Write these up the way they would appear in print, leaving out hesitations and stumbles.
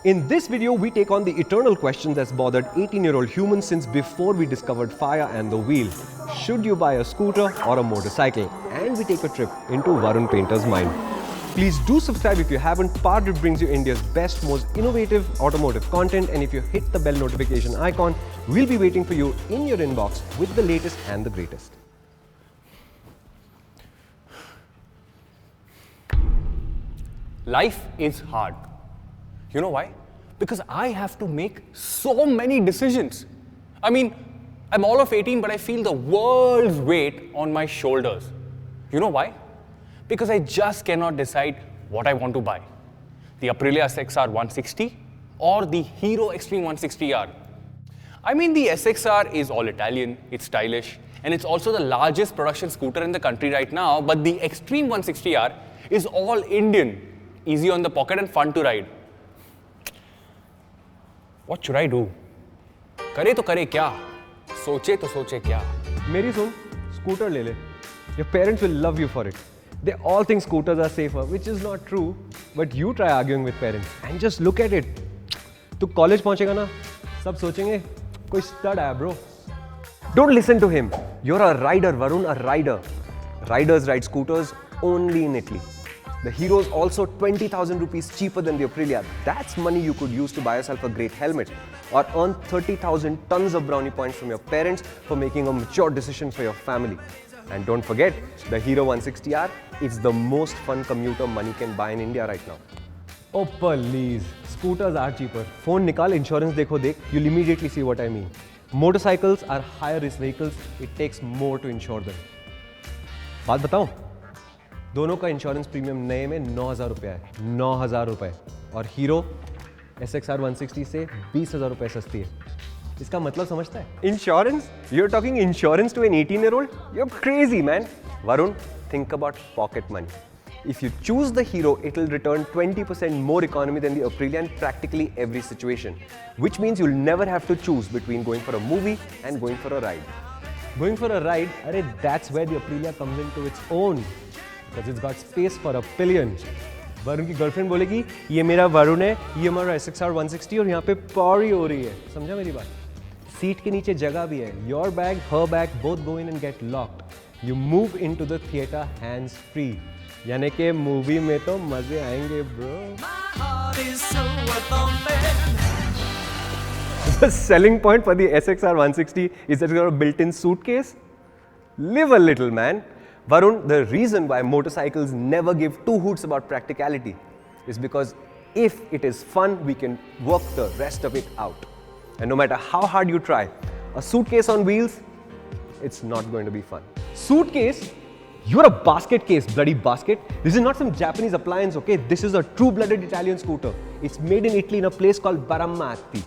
In this video, we take on the eternal question that's bothered 18-year-old humans since before we discovered fire and the wheel. Should you buy a scooter or a motorcycle? And we take a trip into Varun Painter's mind. Please do subscribe if you haven't. PowerDrift brings you India's best, most innovative automotive content, and if you hit the bell notification icon, we'll be waiting for you in your inbox with the latest and the greatest. Life is hard. You know why? Because I have to make so many decisions. I mean, I'm all of 18, but I feel the world's weight on my shoulders. You know why? Because I just cannot decide what I want to buy. The Aprilia SXR160 or the Hero Xtreme 160R. I mean, the SXR is all Italian, it's stylish, and it's also the largest production scooter in the country right now, but the Xtreme 160R is all Indian, easy on the pocket and fun to ride. What should I do? करे तो करे क्या? सोचे तो सोचे क्या? मेरी सुन, scooter ले ले. Your parents will love you for it. They all think scooters are safer, which is not true. But you try arguing with parents and just look at it. तू college पहुँचेगा ना, सब सोचेंगे कोई stud है bro. Don't listen to him. You're a rider, Varun, a rider. Riders ride scooters only in Italy. The Hero is also 20,000 rupees cheaper than the Aprilia. That's money you could use to buy yourself a great helmet or earn 30,000 tons of brownie points from your parents for making a mature decision for your family. And don't forget, the Hero 160R is the most fun commuter money can buy in India right now. Oh please, scooters are cheaper. Phone nikal, insurance dekho dekh, you'll immediately see what I mean. Motorcycles are higher risk vehicles, it takes more to insure them. बात बताऊं? दोनों का insurance premium नए में 9,000 रुपये है, 9,000 रुपये, और हीरो SXR160 से 20,000 रुपये सस्ती है. इसका मतलब समझता है? Insurance? You're talking insurance to an 18-year-old? You're crazy, man. Varun, think about pocket money. If you choose the Hero, it'll return 20% more economy than the Aprilia in practically every situation, which means you'll never have to choose between going for a movie and going for a ride. Going for a ride, that's where the Aprilia comes into its own. Because it's got space for a pillion. Varun की girlfriend बोलेगी ये मेरा वरुण है, ये हमारा SXR160 और यहाँ पे पारी हो रही है. समझा मेरी बात? सीट के नीचे जगह भी है. Your bag, her bag, both go in and get locked. You move into the theater hands free. यानी कि मूवी में तो मजे आएंगे bro. The selling point for the SXR160 is that it's got a built-in suitcase. Live a little, man. Varun, the reason why motorcycles never give two hoots about practicality is because if it is fun, we can work the rest of it out. And no matter how hard you try, a suitcase on wheels, it's not going to be fun. Suitcase? You're a basket case, bloody basket. This is not some Japanese appliance, okay? This is a true-blooded Italian scooter. It's made in Italy in a place called Baramatti.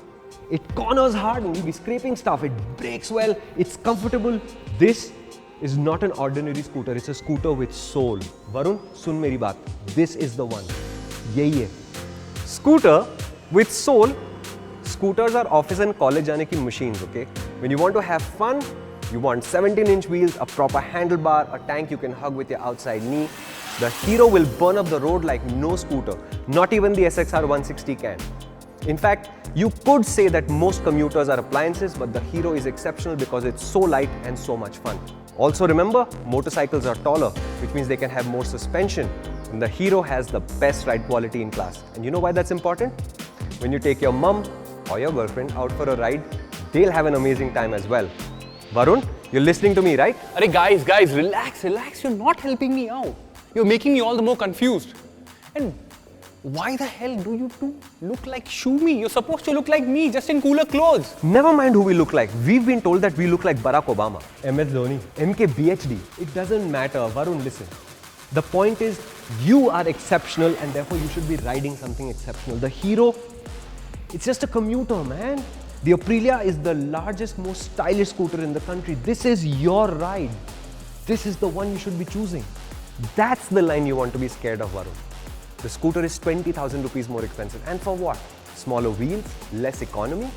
It corners hard and you'll be scraping stuff. It brakes well, it's comfortable. This is not an ordinary scooter, it's a scooter with soul. Varun, sun meri baat. This is the one. Yahi hai. Scooter with soul. Scooters are office and college jaane ki machines, okay? When you want to have fun, you want 17-inch wheels, a proper handlebar, a tank you can hug with your outside knee. The Hero will burn up the road like no scooter. Not even the SXR160 can. In fact, you could say that most commuters are appliances, but the Hero is exceptional because it's so light and so much fun. Also remember, motorcycles are taller, which means they can have more suspension. And the Hero has the best ride quality in class. And you know why that's important? When you take your mum or your girlfriend out for a ride, they'll have an amazing time as well. Varun, you're listening to me, right? Arey guys, relax. You're not helping me out. You're making me all the more confused. And why the hell do you two look like Shumi? You're supposed to look like me, just in cooler clothes. Never mind who we look like. We've been told that we look like Barack Obama, MS Dhoni, MK BHD. It doesn't matter. Varun, listen. The point is, you are exceptional and therefore you should be riding something exceptional. The Hero, it's just a commuter, man. The Aprilia is the largest, most stylish scooter in the country. This is your ride. This is the one you should be choosing. That's the line you want to be scared of, Varun. The scooter is 20,000 rupees more expensive. And for what? Smaller wheels, less economy?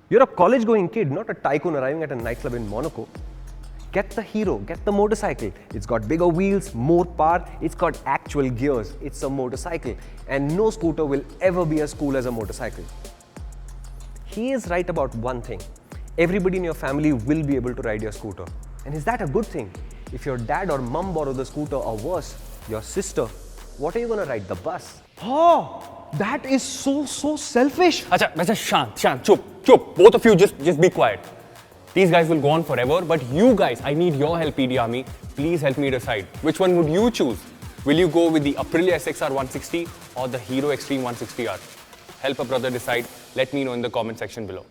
You're a college-going kid, not a tycoon arriving at a nightclub in Monaco. Get the Hero, get the motorcycle. It's got bigger wheels, more power, it's got actual gears. It's a motorcycle, and no scooter will ever be as cool as a motorcycle. He is right about one thing. Everybody in your family will be able to ride your scooter. And is that a good thing? If your dad or mum borrow the scooter, or worse, your sister, what are you gonna ride, the bus? Oh, that is so selfish. Acha, shant, chup. Both of you just be quiet. These guys will go on forever, but you guys, I need your help, PD Army. Please help me decide. Which one would you choose? Will you go with the Aprilia SXR160 or the Hero Xtreme 160R? Help a brother decide. Let me know in the comment section below.